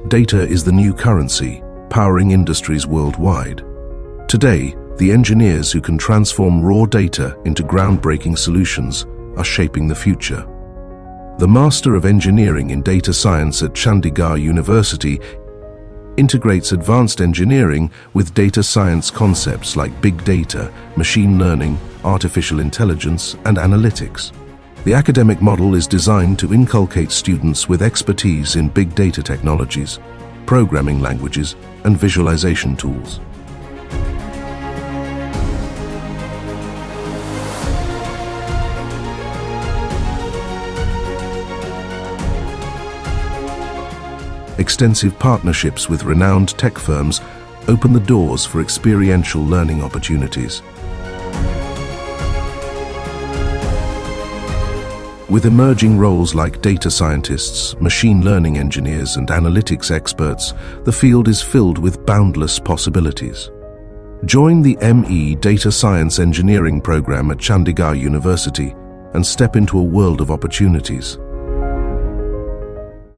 Data is the new currency, powering industries worldwide. Today, the engineers who can transform raw data into groundbreaking solutions are shaping the future. The Master of Engineering in Data Science at Chandigarh University integrates advanced engineering with data science concepts like big data, machine learning, artificial intelligence, and analytics. The academic model is designed to inculcate students with expertise in big data technologies, programming languages, and visualization tools. Extensive partnerships with renowned tech firms open the doors for experiential learning opportunities. With emerging roles like data scientists, machine learning engineers, and analytics experts, the field is filled with boundless possibilities. Join the ME Data Science Engineering program at Chandigarh University and step into a world of opportunities.